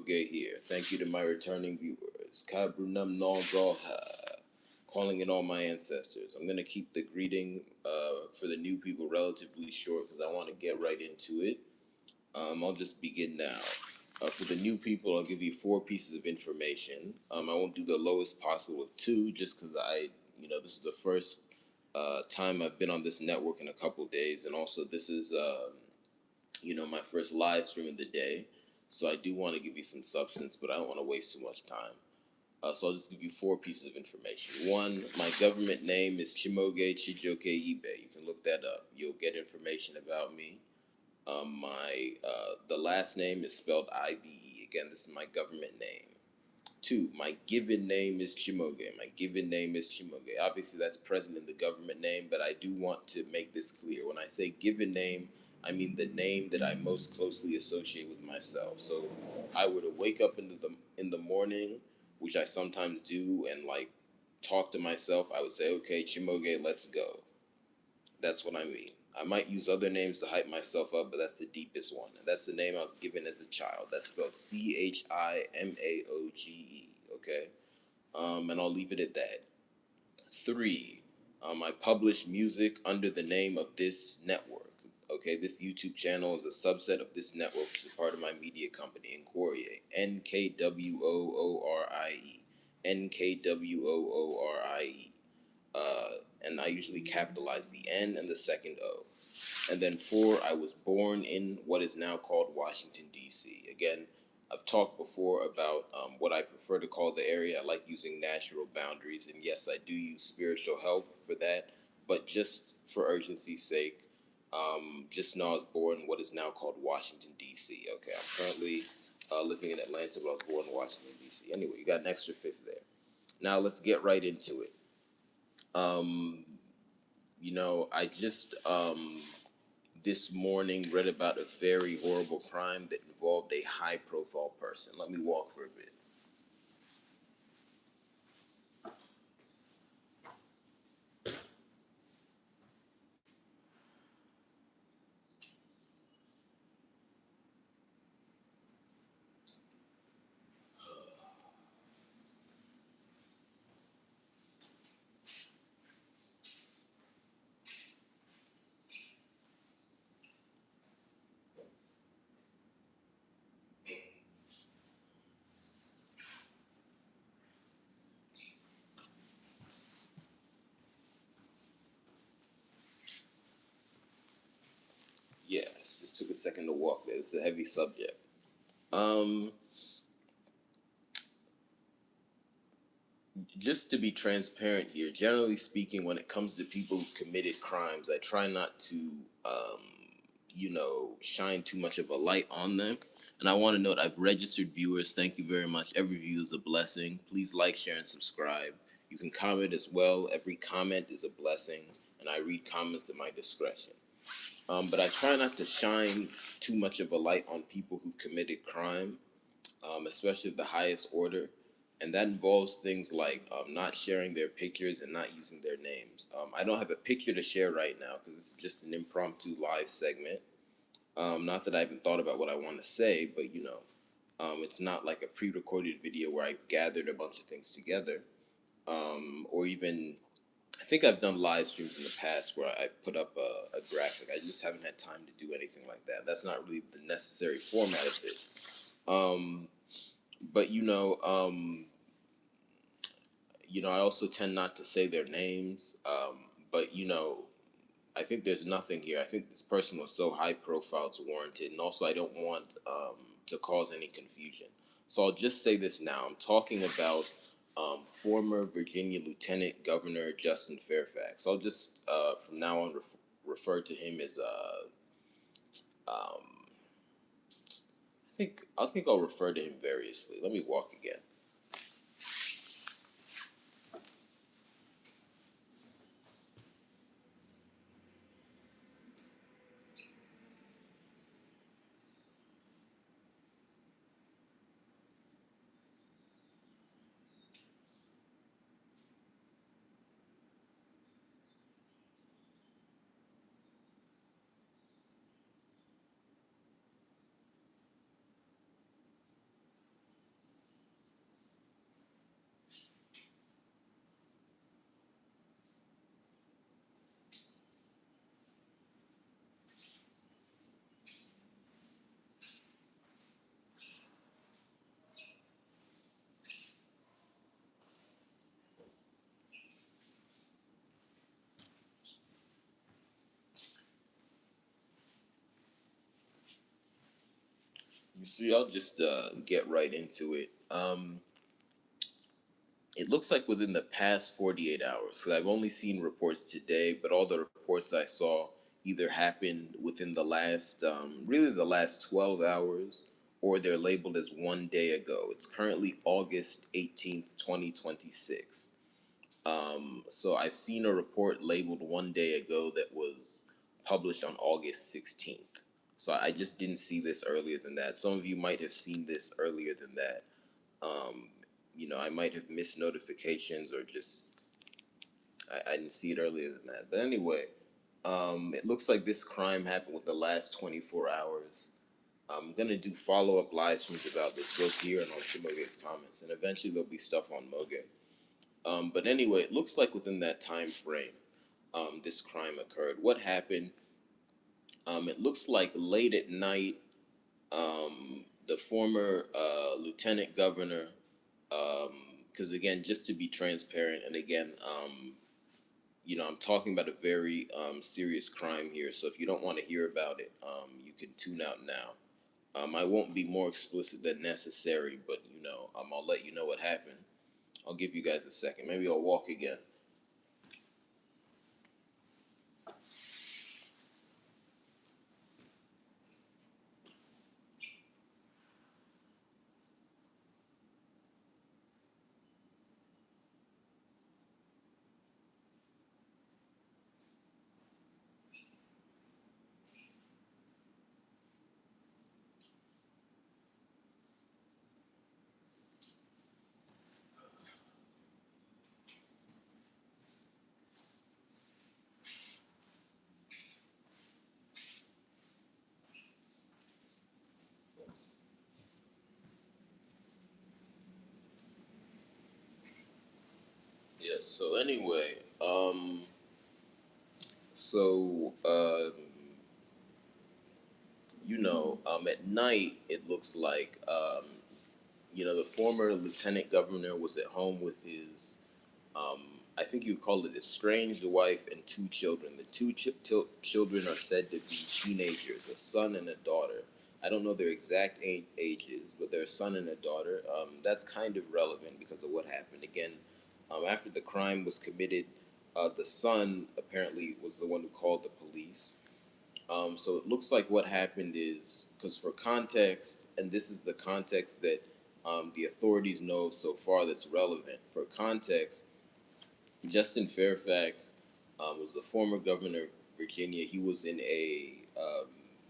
Chimoge here. Thank you to my returning viewers. Kabrunam Nongoha. Calling in all my ancestors. I'm going to keep the greeting for the new people relatively short because I want to get right into it. I'll just begin now. For the new people, I'll give you 4 pieces of information. I won't do the lowest possible of 2 just because this is the first time I've been on this network in a couple days. And also, this is, my first live stream of the day. So I do want to give you some substance, but I don't want to waste too much time. So I'll just give you 4 pieces of information. 1, my government name is Chimoge Chijoke Ibe. You can look that up. You'll get information about me. The last name is spelled IBE. Again, this is my government name. 2, my given name is Chimoge. My given name is Chimoge. Obviously, that's present in the government name, but I do want to make this clear. When I say given name, I mean the name that I most closely associate with myself. So if I were to wake up in the morning, which I sometimes do, and talk to myself, I would say, okay, Chimoge, let's go. That's what I mean. I might use other names to hype myself up, but that's the deepest one. And that's the name I was given as a child. That's spelled Chimaoge. Okay? And I'll leave it at that. 3, I publish music under the name of this network. Okay, this YouTube channel is a subset of this network, which is a part of my media company, Nkorie. Nkworie. Nkworie. And I usually capitalize the N and the second O. And then 4, I was born in what is now called Washington, D.C. Again, I've talked before about what I prefer to call the area. I like using natural boundaries. And yes, I do use spiritual help for that. But just for urgency's sake, just know I was born in what is now called Washington, D.C. Okay, I'm currently living in Atlanta, but I was born in Washington, D.C. Anyway, you got an extra 5th there. Now let's get right into it. I just this morning read about a very horrible crime that involved a high-profile person. Let me walk for a bit. Yes, just took a second to walk there. It's a heavy subject. Um, just to be transparent here, generally speaking, when it comes to people who committed crimes, I try not to, shine too much of a light on them. And I want to note I've registered viewers. Thank you very much. Every view is a blessing. Please like, share, and subscribe. You can comment as well. Every comment is a blessing, and I read comments at my discretion. But I try not to shine too much of a light on people who committed crime, especially the highest order. And that involves things like not sharing their pictures and not using their names. I don't have a picture to share right now because it's just an impromptu live segment. Not that I haven't thought about what I want to say, but it's not like a pre-recorded video where I gathered a bunch of things together, or even I think I've done live streams in the past where I've put up a graphic. I just haven't had time to do anything like that. That's not really the necessary format of this. But I also tend not to say their names. But I think there's nothing here. I think this person was so high profile to warrant it, and also I don't want to cause any confusion. So I'll just say this now. I'm talking about former Virginia Lieutenant Governor Justin Fairfax. I'll just from now on refer to him as I think I'll refer to him variously. Let me walk again. You see, I'll just get right into it. It looks like within the past 48 hours, because I've only seen reports today, but all the reports I saw either happened within the last, really the last 12 hours, or they're labeled as 1 day ago. It's currently August 18th, 2026. So I've seen a report labeled 1 day ago that was published on August 16th. So I just didn't see this earlier than that. Some of you might have seen this earlier than that. Um, I might have missed notifications or just I didn't see it earlier than that. But anyway, it looks like this crime happened within the last 24 hours. I'm gonna do follow-up live streams about this both here and on Chimoge's comments, and eventually there'll be stuff on Moge. But anyway, it looks like within that time frame, this crime occurred. What happened? It looks like late at night, the former lieutenant governor, because again, just to be transparent, and again, I'm talking about a very serious crime here. So if you don't want to hear about it, you can tune out now. I won't be more explicit than necessary, but I'll let you know what happened. I'll give you guys a second. Maybe I'll walk again. Yes. So anyway, so at night it looks like the former lieutenant governor was at home with his, um, I think you would call it estranged wife and two children. The two children are said to be teenagers, a son and a daughter. I don't know their exact ages, but they're a son and a daughter. That's kind of relevant because of what happened. Again, after the crime was committed, the son apparently was the one who called the police. So it looks like what happened is, because for context, and this is the context that the authorities know so far that's relevant. For context, Justin Fairfax was the former governor of Virginia. He was in a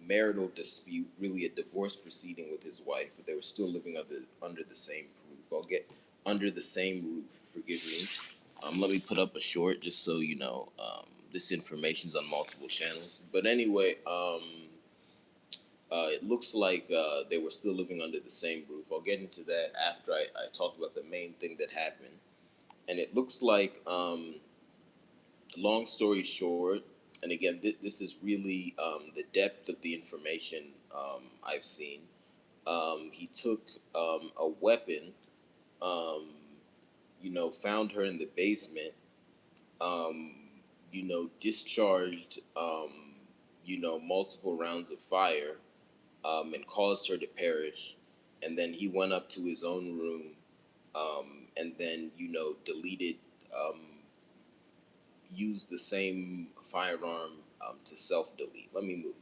marital dispute, really a divorce proceeding with his wife, but they were still living under the same roof. I'll get under the same roof. Forgive me. Let me put up a short just so you know. This information's on multiple channels. But anyway, it looks like they were still living under the same roof. I'll get into that after I talk about the main thing that happened. And it looks like, long story short, and again, this is really the depth of the information I've seen. He took a weapon, um, found her in the basement, um, discharged, multiple rounds of fire, and caused her to perish. And then he went up to his own room, and then, deleted, um, used the same firearm to self delete. Let me move.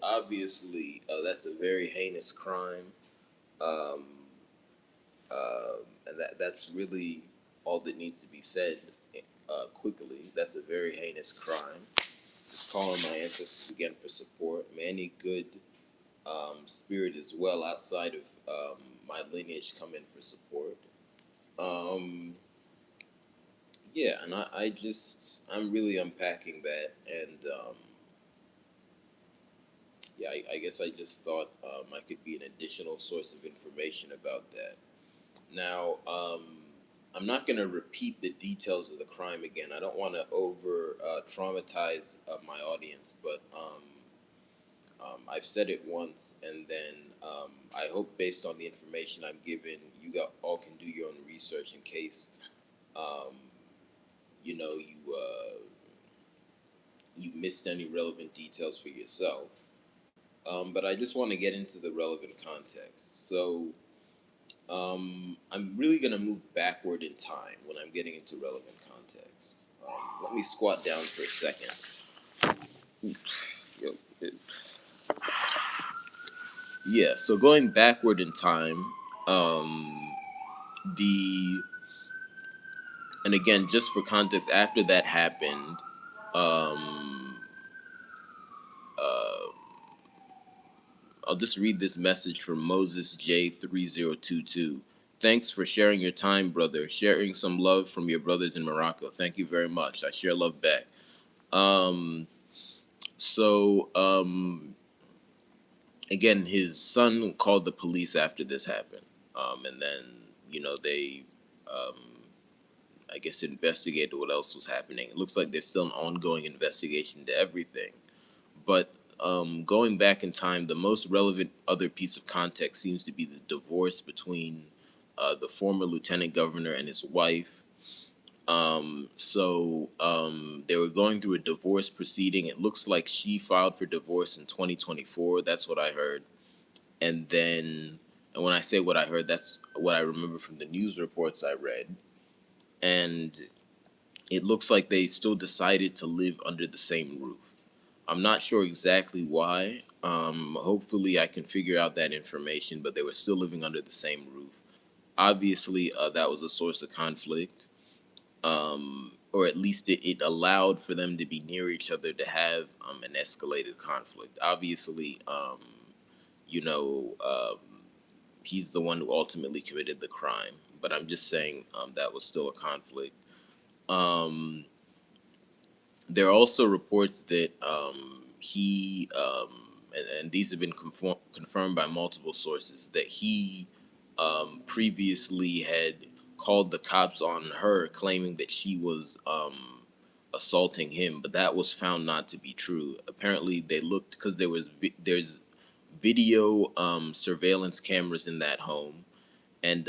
obviously, that's a very heinous crime. Um, and that's really all that needs to be said. Quickly, that's a very heinous crime. Just calling my ancestors again for support. May any good spirit as well outside of my lineage come in for support. Um, yeah, and I'm really unpacking that, and yeah, I guess I just thought I could be an additional source of information about that. Now, I'm not going to repeat the details of the crime again. I don't want to over traumatize my audience, but I've said it once, and then I hope, based on the information I'm given, all can do your own research in case um, you know you missed any relevant details for yourself. But I just want to get into the relevant context. So I'm really gonna move backward in time when I'm getting into relevant context. Let me squat down for a second. Yo, yeah, so going backward in time, the and again, just for context, after that happened, um, uh, I'll just read this message from Moses J3022. Thanks for sharing your time, brother. Sharing some love from your brothers in Morocco. Thank you very much. I share love back. Um, so again, his son called the police after this happened, and then they, um, I guess, investigated what else was happening. It looks like there's still an ongoing investigation to everything. But going back in time, the most relevant other piece of context seems to be the divorce between the former lieutenant governor and his wife. They were going through a divorce proceeding. It looks like she filed for divorce in 2024. That's what I heard. And then, and when I say what I heard, that's what I remember from the news reports I read. And it looks like they still decided to live under the same roof. I'm not sure exactly why. Hopefully, I can figure out that information, but they were still living under the same roof. Obviously, that was a source of conflict, or at least it allowed for them to be near each other to have an escalated conflict. Obviously, you know, he's the one who ultimately committed the crime, but I'm just saying that was still a conflict. Um, There are also reports that and these have been confirmed by multiple sources, that he previously had called the cops on her, claiming that she was assaulting him, but that was found not to be true. Apparently, they looked because there's video surveillance cameras in that home, and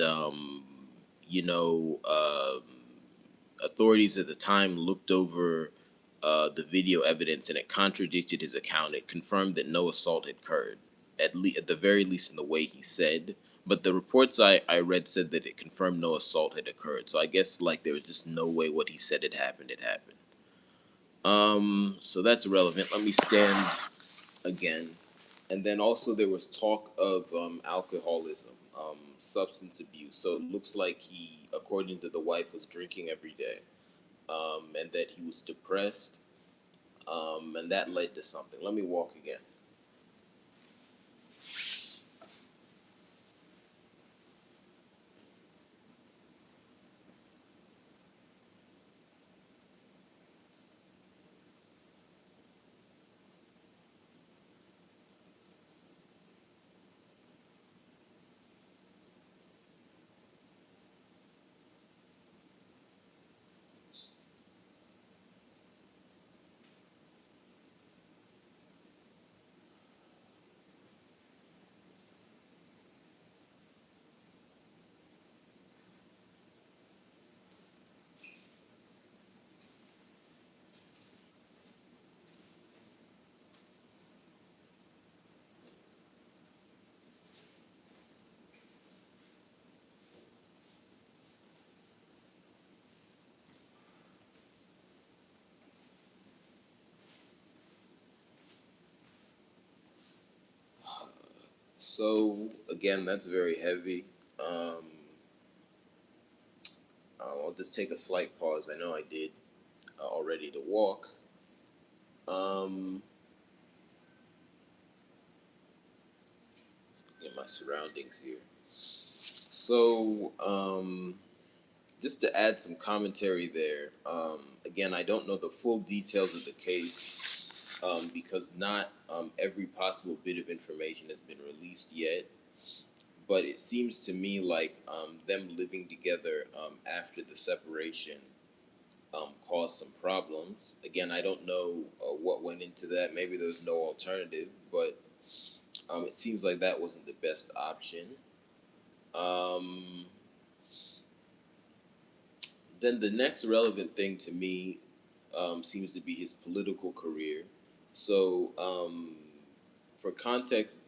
you know. Uh, Authorities at the time looked over the video evidence, and it contradicted his account. It confirmed that no assault had occurred, at the very least in the way he said. But the reports I read said that it confirmed no assault had occurred. So I guess like there was just no way what he said had happened had happened. So that's irrelevant. Let me stand again. And then also there was talk of alcoholism, substance abuse. So it looks like he, according to the wife, was drinking every day, and that he was depressed, and that led to something. Let me walk again. So again, that's very heavy. Um, I'll just take a slight pause. I know I did already to walk. Um, get my surroundings here. So just to add some commentary there. Again, I don't know the full details of the case because not every possible bit of information has been released yet. But it seems to me like them living together after the separation caused some problems. Again, I don't know what went into that. Maybe there was no alternative, but it seems like that wasn't the best option. Um, then the next relevant thing to me seems to be his political career. So, for context,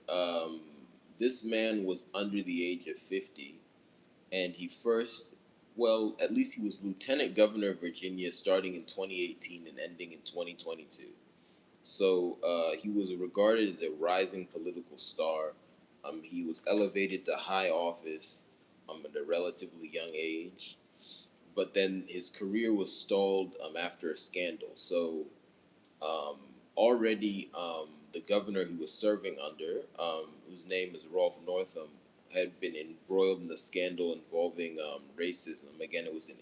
this man was under the age of 50, and he first, well, at least he was lieutenant governor of Virginia starting in 2018 and ending in 2022. So he was regarded as a rising political star. He was elevated to high office at a relatively young age, but then his career was stalled after a scandal. So um, already the governor he was serving under, whose name is Rolf Northam, had been embroiled in a scandal involving racism. Again, it was an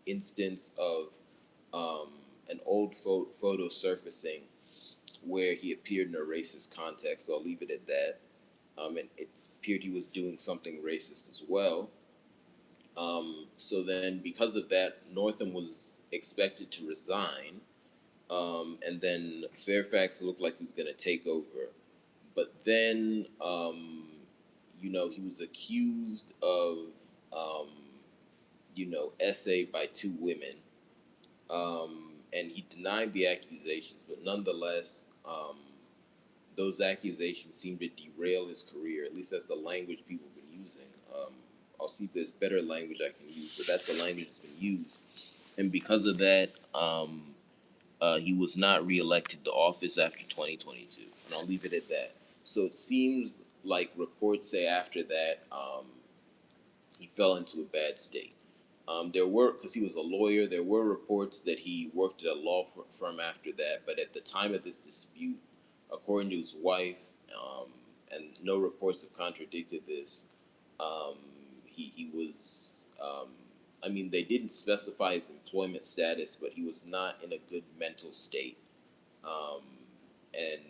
instance of um, an old photo surfacing where he appeared in a racist context. So I'll leave it at that. And it appeared he was doing something racist as well. So then, because of that, Northam was expected to resign, and then Fairfax looked like he was going to take over. But then, he was accused of, um, essay by two women, and he denied the accusations. But nonetheless, those accusations seem to derail his career. At least that's the language people have been using. I'll see if there's better language I can use, but that's the language that's been used. And because of that, he was not reelected to office after 2022. And I'll leave it at that. So it seems like reports say after that, he fell into a bad state. There were, because he was a lawyer, there were reports that he worked at a law firm after that. But at the time of this dispute, according to his wife, and no reports have contradicted this, um, he was. I mean, they didn't specify his employment status, but he was not in a good mental state. Um, and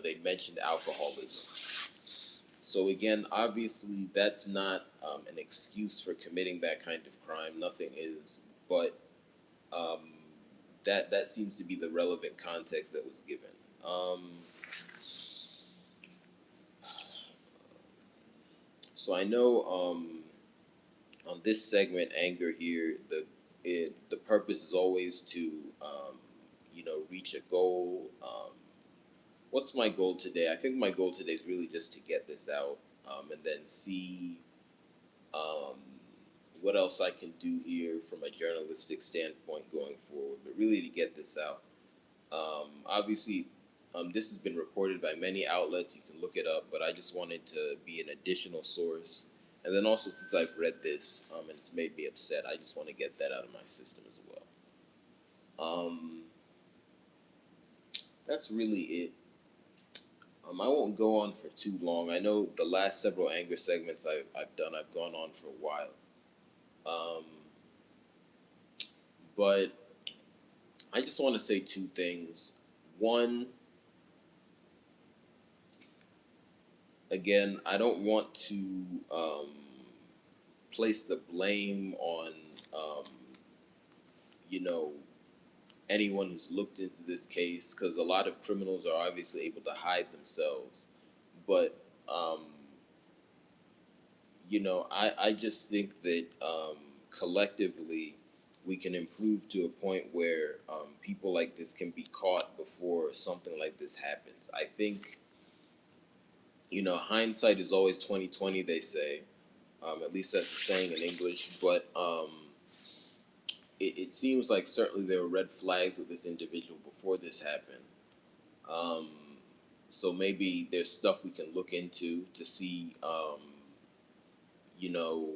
they mentioned alcoholism. So again, obviously, that's not an excuse for committing that kind of crime. Nothing is, but um, that seems to be the relevant context that was given. So I know on this segment, anger here, the purpose is always to reach a goal. What's my goal today? I think my goal today is really just to get this out, and then see um, what else I can do here from a journalistic standpoint going forward. But really to get this out. Obviously, this has been reported by many outlets. You can look it up, but I just wanted to be an additional source. And then also, since I've read this and it's made me upset, I just want to get that out of my system as well. Um, that's really it. I won't go on for too long. I know the last several anger segments I've done, I've gone on for a while. Um, but I just want to say two things. One, again, I don't want to place the blame on, um, you know, anyone who's looked into this case because a lot of criminals are obviously able to hide themselves. But, um, I just think that collectively we can improve to a point where people like this can be caught before something like this happens. I think, hindsight is always 20/20. They say, at least that's the saying in English. But it seems like certainly there were red flags with this individual before this happened. Um, So maybe there's stuff we can look into to see, you know,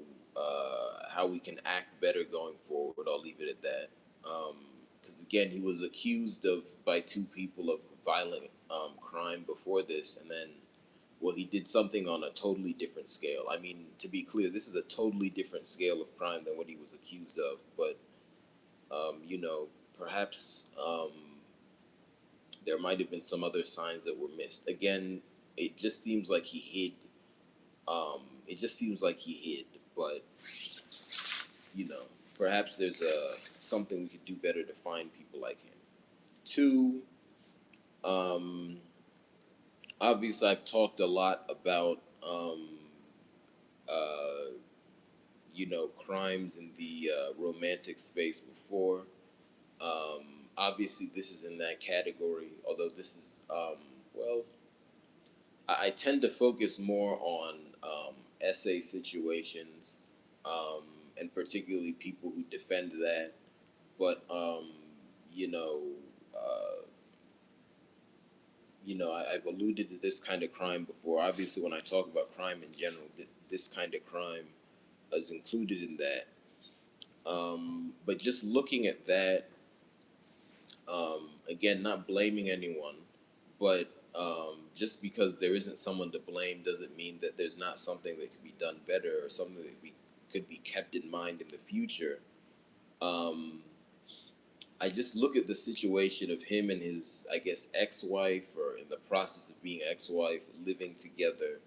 how we can act better going forward. I'll leave it at that. Because again, he was accused of by two people of violent crime before this, and then, well, he did something on a totally different scale. I mean, to be clear, this is a totally different scale of crime than what he was accused of. But you know, perhaps there might have been some other signs that were missed. Again, it just seems like he hid. It just seems like he hid, but you know, perhaps there's something we could do better to find people like him. Two, um, obviously, I've talked a lot about uh, crimes in the romantic space before. Obviously, this is in that category. Although this is well, I tend to focus more on essay situations, um, and particularly people who defend that. But you know, uh, I've alluded to this kind of crime before. Obviously, when I talk about crime in general, this kind of crime is included in that. But just looking at that, again, not blaming anyone, but just because there isn't someone to blame doesn't mean that there's not something that could be done better or something that could be kept in mind in the future. Um, I just look at the situation of him and his, I guess, ex-wife, or in the process of being ex-wife, living together,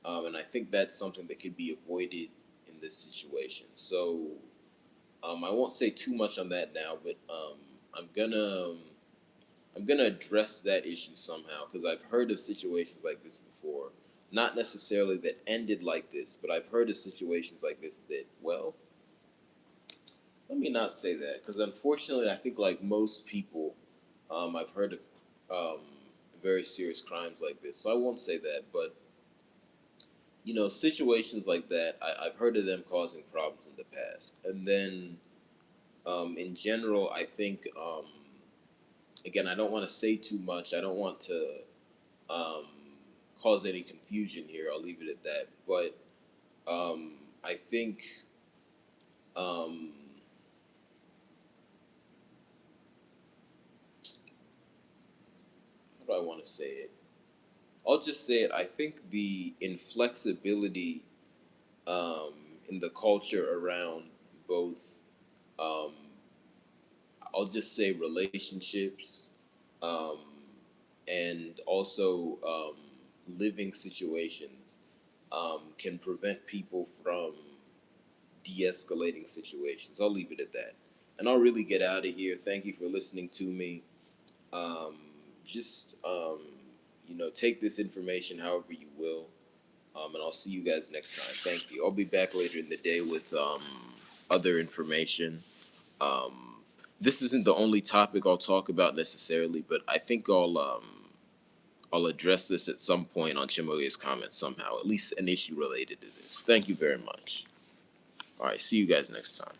and I think that's something that could be avoided in this situation. So I won't say too much on that now, but I'm gonna I'm gonna address that issue somehow because I've heard of situations like this before. Not necessarily that ended like this, but I've heard of situations like this that, well, let me not say that because unfortunately, I think like most people, I've heard of um, very serious crimes like this. So I won't say that, but situations like that, I've heard of them causing problems in the past. And then, in general, I think, again, I don't want to say too much. I don't want to um, cause any confusion here. I'll leave it at that. But I think, um, how do I want to say it? I'll just say it. I think the inflexibility um, in the culture around both, um, I'll just say relationships, um, and also living situations can prevent people from de escalating situations. I'll leave it at that. And I'll really get out of here. Thank you for listening to me. Um, just, take this information however you will. And I'll see you guys next time. Thank you. I'll be back later in the day with other information. This isn't the only topic I'll talk about necessarily, but I think I'll address this at some point on Chimoge's comments somehow, at least an issue related to this. Thank you very much. All right, see you guys next time.